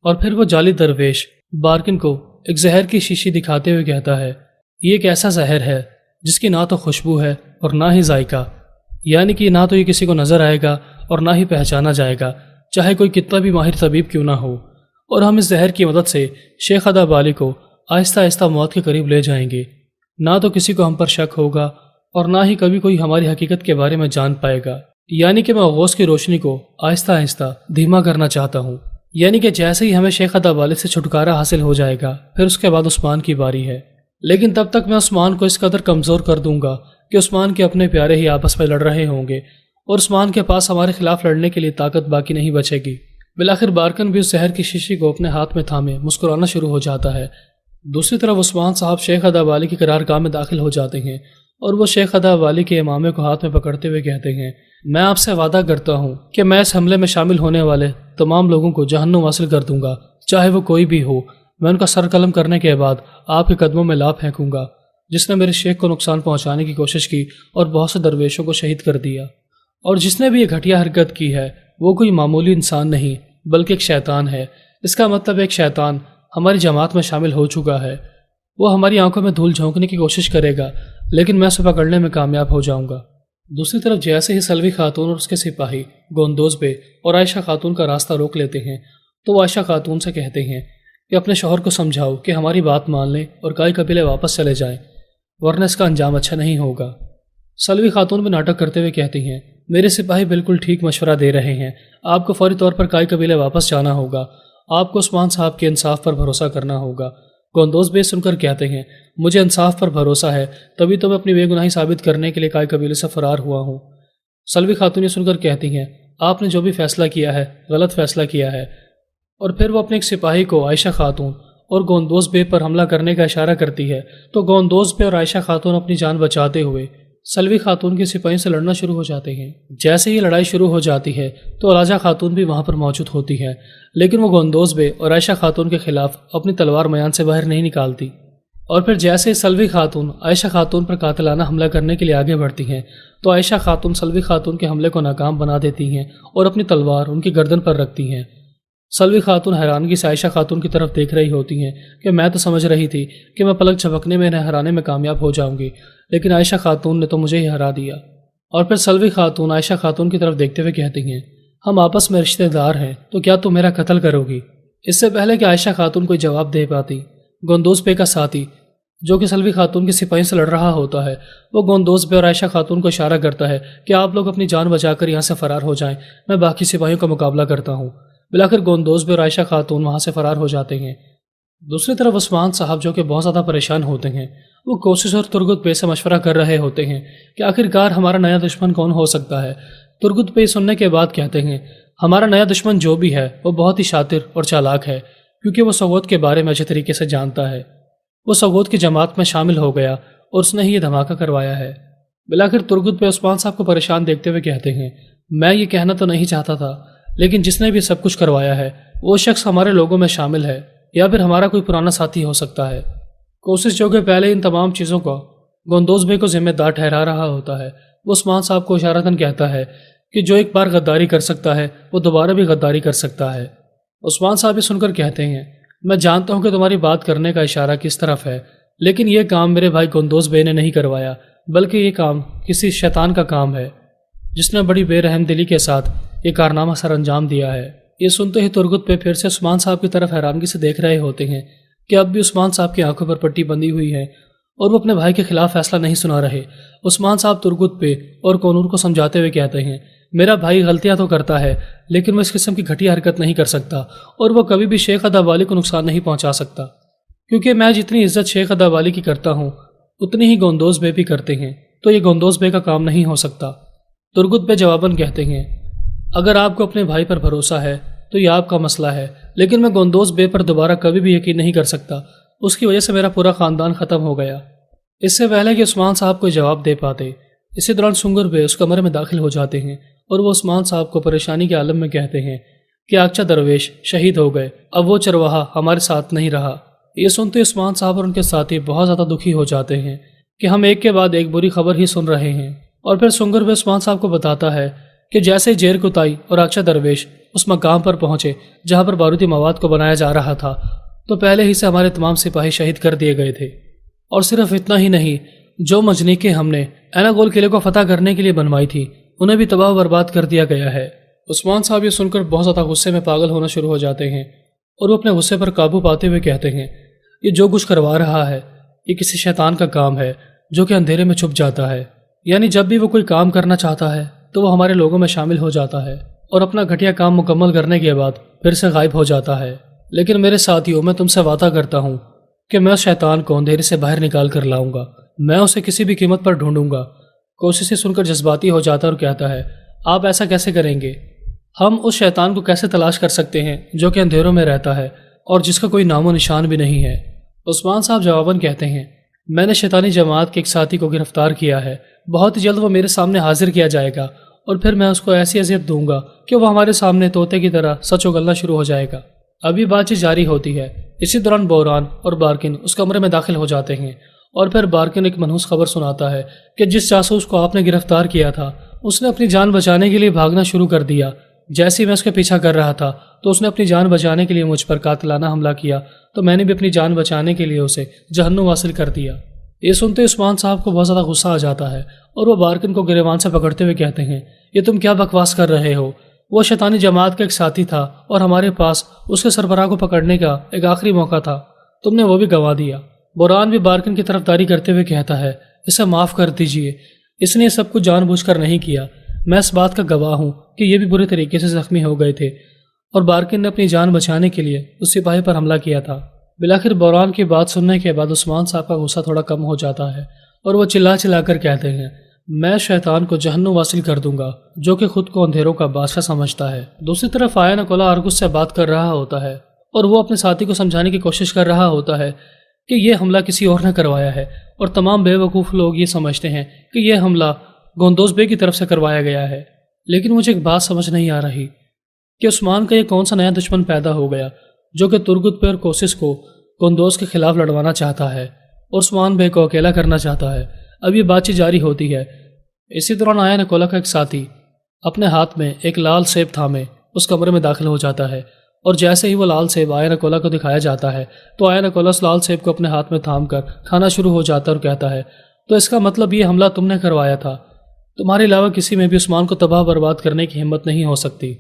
اور پھر وہ جعلی درویش بارکن کو ایک زہر کی شیشی دکھاتے ہوئے کہتا ہے، یہ ایک ایسا زہر ہے جس کی نہ تو خوشبو ہے اور نہ ہی ذائقہ، یعنی کہ نہ تو یہ کسی کو نظر آئے گا اور نہ ہی پہچانا جائے گا، چاہے کوئی کتنا بھی ماہر طبیب کیوں نہ ہو، اور ہم اس زہر کی مدد سے شیخ ادا بالی کو آہستہ آہستہ موت کے قریب لے جائیں گے۔ نہ تو کسی کو ہم پر شک ہوگا اور نہ ہی کبھی کوئی ہماری حقیقت کے بارے میں جان پائے گا، یعنی کہ میں غوث کی روشنی کو آہستہ آہستہ دھیما کرنا چاہتا ہوں، یعنی کہ جیسے ہی ہمیں شیخ ادا بالی سے چھٹکارا حاصل ہو جائے گا پھر اس کے بعد عثمان کی باری ہے، لیکن تب تک میں عثمان کو اس قدر کمزور کر دوں گا کہ عثمان کے اپنے پیارے ہی آپس میں لڑ رہے ہوں گے اور عثمان کے پاس ہمارے خلاف لڑنے کے لیے طاقت باقی نہیں بچے گی۔ بالآخر بارکن بھی اس زہر کی شیشی کو اپنے ہاتھ میں تھامے مسکرانا شروع ہو جاتا ہے۔ دوسری طرف عثمان صاحب شیخ ادا بالی کی قرارگاہ میں داخل ہو جاتے ہیں اور وہ شیخ ادا بالی کے امامے کو ہاتھ میں پکڑتے ہوئے کہتے ہیں، میں آپ سے وعدہ کرتا ہوں کہ میں اس حملے میں شامل ہونے والے تمام لوگوں کو جہنم حاصل کر دوں گا، چاہے وہ کوئی بھی ہو۔ میں ان کا سر قلم کرنے کے بعد آپ کے قدموں میں لا پھینکوں گا، جس نے میرے شیخ کو نقصان پہنچانے کی کوشش کی اور بہت سے درویشوں کو شہید کر دیا، اور جس نے بھی یہ گھٹیا حرکت کی ہے وہ کوئی معمولی انسان نہیں بلکہ ایک شیطان ہے۔ اس کا مطلب ایک شیطان ہماری جماعت میں شامل ہو چکا ہے، وہ ہماری آنکھوں میں دھول جھونکنے کی کوشش کرے گا لیکن میں اسے پکڑنے میں کامیاب ہو جاؤں گا۔ دوسری طرف جیسے ہی سلوی خاتون اور اس کے سپاہی گوندوز بے اور عائشہ خاتون کا راستہ روک لیتے ہیں تو وہ عائشہ خاتون سے کہتے ہیں کہ اپنے شوہر کو سمجھاؤ کہ ہماری بات مان لیں اور کائی قبیلے واپس چلے جائیں، ورنہ اس کا انجام اچھا نہیں ہوگا۔ سلوی خاتون بھی ناٹک کرتے ہوئے کہتی ہیں، میرے سپاہی بالکل ٹھیک مشورہ دے رہے ہیں، آپ کو فوری طور پر کائی قبیلے واپس جانا ہوگا، آپ کو عثمان صاحب کے انصاف پر بھروسہ کرنا ہوگا۔ گوندوز بے سن کر کہتے ہیں، مجھے انصاف پر بھروسہ ہے، تبھی تو میں اپنی بے گناہی ثابت کرنے کے لیے کائی قبیلے سے فرار ہوا ہوں۔ سلوی خاتون یہ سن کر کہتی ہیں، آپ نے جو بھی فیصلہ کیا ہے غلط فیصلہ کیا ہے، اور پھر وہ اپنے ایک سپاہی کو عائشہ خاتون اور گوندوز بے پر حملہ کرنے کا اشارہ کرتی ہے تو گوندوز بے اور عائشہ خاتون اپنی جان بچاتے ہوئے سلوی خاتون کے سپاہیوں سے لڑنا شروع ہو جاتے ہیں۔ جیسے ہی لڑائی شروع ہو جاتی ہے تو راجہ خاتون بھی وہاں پر موجود ہوتی ہے، لیکن وہ گوندوز بے اور عائشہ خاتون کے خلاف اپنی تلوار میان سے باہر نہیں نکالتی، اور پھر جیسے ہی سلوی خاتون عائشہ خاتون پر قاتلانہ حملہ کرنے کے لیے آگے بڑھتی ہیں تو عائشہ خاتون سلوی خاتون کے حملے کو ناکام بنا دیتی ہیں اور اپنی تلوار ان کی گردن پر رکھتی ہیں۔ سلوی خاتون حیرانگی سے عائشہ خاتون کی طرف دیکھ رہی ہوتی ہیں کہ میں تو سمجھ رہی تھی کہ میں پلک جھپکنے میں انہیں ہرانے میں کامیاب ہو جاؤں گی، لیکن عائشہ خاتون نے تو مجھے ہی ہرا دیا۔ اور پھر سلوی خاتون عائشہ خاتون کی طرف دیکھتے ہوئے کہتی ہیں، ہم آپس میں رشتہ دار ہیں تو کیا تم میرا قتل کرو گی؟ اس سے پہلے کہ عائشہ خاتون کوئی جواب دے پاتی، گوندوز بے کا ساتھی جو کہ سلوی خاتون کے سپاہی سے لڑ رہا ہوتا ہے وہ گوندوز بے اور عائشہ خاتون کو اشارہ کرتا ہے کہ آپ لوگ اپنی جان بچا کر یہاں سے فرار ہو جائیں، میں باقی سپاہیوں کا مقابلہ کرتا ہوں۔ بالآخر گوندوز بے اور عائشہ خاتون وہاں سے فرار ہو جاتے ہیں۔ دوسری طرف عثمان صاحب جو کہ بہت زیادہ پریشان ہوتے ہیں، وہ کوشش اور ترگت بے سے مشورہ کر رہے ہوتے ہیں کہ آخرکار ہمارا نیا دشمن کون ہو سکتا ہے۔ ترگت بے سننے کے بعد کہتے ہیں، ہمارا نیا دشمن جو بھی ہے وہ بہت ہی شاطر اور چالاک ہے، کیونکہ وہ سوغوت کے بارے میں اچھے طریقے سے جانتا ہے، وہ سوغوت کی جماعت میں شامل ہو گیا اور اس نے ہی یہ دھماکہ کروایا ہے۔ بالآخر ترگت بے عثمان صاحب کو پریشان دیکھتے ہوئے کہتے ہیں، میں یہ کہنا تو نہیں چاہتا تھا، لیکن جس نے بھی سب کچھ کروایا ہے وہ شخص ہمارے لوگوں میں شامل ہے یا پھر ہمارا کوئی پرانا ساتھی ہو سکتا ہے۔ کوشش جو کہ پہلے ان تمام چیزوں کو گوندوز بے کو ذمہ دار ٹھہرا رہا ہوتا ہے، وہ عثمان صاحب کو اشارتاً کہتا ہے کہ جو ایک بار غداری کر سکتا ہے وہ دوبارہ بھی غداری کر سکتا ہے۔ عثمان صاحب یہ سن کر کہتے ہیں، میں جانتا ہوں کہ تمہاری بات کرنے کا اشارہ کس طرف ہے، لیکن یہ کام میرے بھائی گوندوز بے نے نہیں کروایا، بلکہ یہ کام کسی شیطان کا کام ہے جس نے بڑی بے رحم دلی کے ساتھ یہ کارنامہ سر انجام دیا ہے۔ یہ سنتے ہی ترگت بے پھر سے عثمان صاحب کی طرف حیرانگی سے دیکھ رہے ہوتے ہیں کہ اب بھی عثمان صاحب کی آنکھوں پر پٹی بندھی ہوئی ہے اور وہ اپنے بھائی کے خلاف فیصلہ نہیں سنا رہے۔ عثمان صاحب ترگت بے اور کونور کو سمجھاتے ہوئے کہتے ہیں، میرا بھائی غلطیاں تو کرتا ہے لیکن وہ اس قسم کی گھٹیا حرکت نہیں کر سکتا، اور وہ کبھی بھی شیخ ادا بالی کو نقصان نہیں پہنچا سکتا، کیونکہ میں جتنی عزت شیخ ادا بالی کی کرتا ہوں اتنی ہی گوندوز بے بھی کرتے ہیں، تو یہ گوندوز بے کا کام نہیں ہو سکتا۔ ترگت بے جواباً کہتے ہیں، اگر آپ کو اپنے بھائی پر بھروسہ ہے تو یہ آپ کا مسئلہ ہے، لیکن میں گوندوز بے پر دوبارہ کبھی بھی یقین نہیں کر سکتا، اس کی وجہ سے میرا پورا خاندان ختم ہو گیا۔ اس سے پہلے کہ عثمان صاحب کو جواب دے پاتے، اسی دوران سنگر بے اس کمرے میں داخل ہو جاتے ہیں اور وہ عثمان صاحب کو پریشانی کے عالم میں کہتے ہیں کہ آگچہ درویش شہید ہو گئے، اب وہ چرواہا ہمارے ساتھ نہیں رہا۔ یہ سنتے عثمان صاحب اور ان کے ساتھی بہت زیادہ دکھی ہو جاتے ہیں کہ ہم ایک کے بعد ایک بری خبر ہی سن رہے ہیں، اور پھر سنگر بے عثمان صاحب کو بتاتا ہے کہ جیسے ہی جیر کتائی اور اکشا درویش اس مقام پر پہنچے جہاں پر بارودی مواد کو بنایا جا رہا تھا تو پہلے ہی سے ہمارے تمام سپاہی شہید کر دیے گئے تھے۔ اور صرف اتنا ہی نہیں، جو منجنیقیں ہم نے ایناگول قلعے کو فتح کرنے کے لیے بنوائی تھی انہیں بھی تباہ و برباد کر دیا گیا ہے۔ عثمان صاحب یہ سن کر بہت زیادہ غصے میں پاگل ہونا شروع ہو جاتے ہیں اور وہ اپنے غصے پر قابو پاتے ہوئے کہتے ہیں، یہ جو کچھ کروا رہا ہے یہ کسی شیطان کا کام ہے جو کہ اندھیرے میں چھپ جاتا ہے، یعنی جب بھی وہ کوئی کام کرنا چاہتا ہے تو وہ ہمارے لوگوں میں شامل ہو جاتا ہے اور اپنا گھٹیا کام مکمل کرنے کے بعد پھر سے غائب ہو جاتا ہے۔ لیکن میرے ساتھیوں، میں تم سے وعدہ کرتا ہوں کہ میں اس شیطان کو اندھیرے سے باہر نکال کر لاؤں گا، میں اسے کسی بھی قیمت پر ڈھونڈوں گا۔ کوششیں سن کر جذباتی ہو جاتا اور کہتا ہے، آپ ایسا کیسے کریں گے؟ ہم اس شیطان کو کیسے تلاش کر سکتے ہیں جو کہ اندھیروں میں رہتا ہے اور جس کا کوئی نام و نشان بھی نہیں ہے؟ عثمان صاحب جواباً کہتے ہیں، میں نے شیطانی جماعت کے ایک ساتھی کو گرفتار کیا ہے، بہت جلد وہ میرے سامنے حاضر کیا جائے گا اور پھر میں اس کو ایسی اذیت دوں گا کہ وہ ہمارے سامنے طوطے کی طرح سچ اگلنا شروع ہو جائے گا۔ ابھی بات چیت جاری ہوتی ہے، اسی دوران بوران اور بارکن اس کمرے میں داخل ہو جاتے ہیں اور پھر بارکن ایک منحوس خبر سناتا ہے کہ جس جاسوس کو آپ نے گرفتار کیا تھا اس نے اپنی جان بچانے کے لیے بھاگنا شروع کر دیا۔ جیسے ہی میں اس کے پیچھا کر رہا تھا تو اس نے اپنی جان بچانے کے لیے مجھ پر قاتلانہ حملہ کیا، تو میں نے بھی اپنی جان بچانے کے لیے اسے جہنم واصل کر دیا۔ یہ سنتے عثمان صاحب کو بہت زیادہ غصہ آ جاتا ہے اور وہ بارکن کو گریبان سے پکڑتے ہوئے کہتے ہیں، یہ تم کیا بکواس کر رہے ہو؟ وہ شیطانی جماعت کا ایک ساتھی تھا اور ہمارے پاس اس کے سربراہ کو پکڑنے کا ایک آخری موقع تھا، تم نے وہ بھی گنوا دیا۔ بوران بھی بارکن کی طرفداری کرتے ہوئے کہتا ہے، اسے معاف کر دیجئے، اس نے یہ سب کچھ جان بوجھ کر نہیں کیا، میں اس بات کا گواہ ہوں کہ یہ بھی برے طریقے سے زخمی ہو گئے تھے اور بارکن نے اپنی جان بچانے کے لیے اس سپاہی پر حملہ کیا تھا۔ بالآخر بوران کی بات سننے کے بعد عثمان صاحب کا غصہ تھوڑا کم ہو جاتا ہے اور وہ چلا چلا کر کہتے ہیں، میں شیطان کو جہنم واصل کر دوں گا جو کہ خود کو اندھیروں کا بادشاہ سمجھتا ہے۔ دوسری طرف آیا نکولا ارگس سے بات کر رہا ہوتا ہے اور وہ اپنے ساتھی کو سمجھانے کی کوشش کر رہا ہوتا ہے کہ یہ حملہ کسی اور نے کروایا ہے اور تمام بے وقوف لوگ یہ سمجھتے ہیں کہ یہ حملہ گوندوز بے کی طرف سے کروایا گیا ہے۔ لیکن مجھے ایک بات سمجھ نہیں آ رہی کہ عثمان کا یہ کون سا نیا دشمن پیدا ہو گیا جو کہ ترگت پہ اور کوسس کو گوندوز کے خلاف لڑوانا چاہتا ہے اور عثمان بے کو اکیلا کرنا چاہتا ہے۔ اب یہ بات چیت جاری ہوتی ہے، اسی دوران آیا نکولا کا ایک ساتھی اپنے ہاتھ میں ایک لال سیب تھامے اس کمرے میں داخل ہو جاتا ہے اور جیسے ہی وہ لال سیب آیا نکولا کو دکھایا جاتا ہے تو آیا نکولا اس لال سیب کو اپنے ہاتھ میں تھام کر کھانا شروع ہو جاتا ہے اور کہتا ہے، تو اس کا مطلب یہ حملہ تم نے کروایا تھا، تمہارے علاوہ کسی میں بھی عثمان کو تباہ برباد کرنے کی ہمت نہیں ہو سکتی۔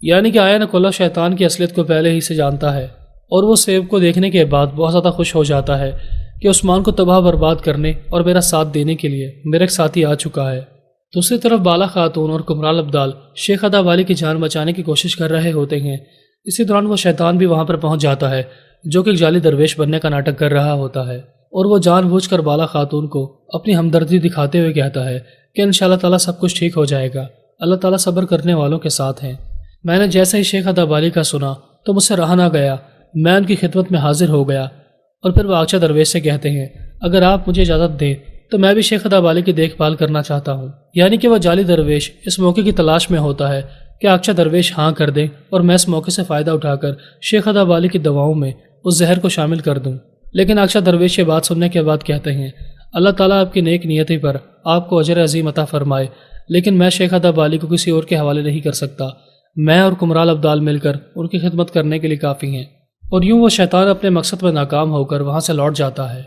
یعنی کہ آیا نکولا شیطان کی اصلیت کو پہلے ہی سے جانتا ہے اور وہ سیب کو دیکھنے کے بعد بہت زیادہ خوش ہو جاتا ہے کہ عثمان کو تباہ برباد کرنے اور میرا ساتھ دینے کے لیے میرا ایک ساتھی آ چکا ہے۔ دوسری طرف بالا خاتون اور کمرال ابدال شیخ ادا والی کی جان بچانے کی کوشش کر رہے ہوتے ہیں۔ اسی دوران وہ شیطان بھی وہاں پر پہنچ جاتا ہے جو کہ ایک جعلی درویش بننے کا ناٹک کر رہا ہوتا ہے اور وہ جان بوجھ کر بالا خاتون کو اپنی ہمدردی دکھاتے ہوئے کہتا ہے کہ انشاءاللہ تعالیٰ سب کچھ ٹھیک ہو جائے گا، اللہ تعالیٰ صبر کرنے والوں کے ساتھ ہیں۔ میں نے جیسے ہی شیخ ادا والی کا سنا تو مجھ سے رہا نہ گیا، میں ان کی خدمت میں حاضر ہو گیا اور پھر وہ اکشا درویش سے کہتے ہیں، اگر آپ مجھے اجازت دیں تو میں بھی شیخ ادا والی کی دیکھ بھال کرنا چاہتا ہوں۔ یعنی کہ وہ جعلی درویش اس موقع کی تلاش میں ہوتا ہے کہ اکشا درویش ہاں کر دیں اور میں اس موقع سے فائدہ اٹھا کر شیخ ادا والی کی دواؤں میں اس زہر کو شامل کر دوں۔ لیکن اکشا درویش یہ بات سننے کے بعد کہتے ہیں، اللہ تعالیٰ آپ کی نیک نیتی پر آپ کو اجر عظیم عطا فرمائے، لیکن میں شیخ ادا والی کو کسی اور کے حوالے نہیں کر سکتا، میں اور کمرال ابدال مل کر ان کی خدمت کرنے کے لیے کافی ہیں۔ اور یوں وہ شیطان اپنے مقصد میں ناکام ہو کر وہاں سے لوٹ جاتا ہے۔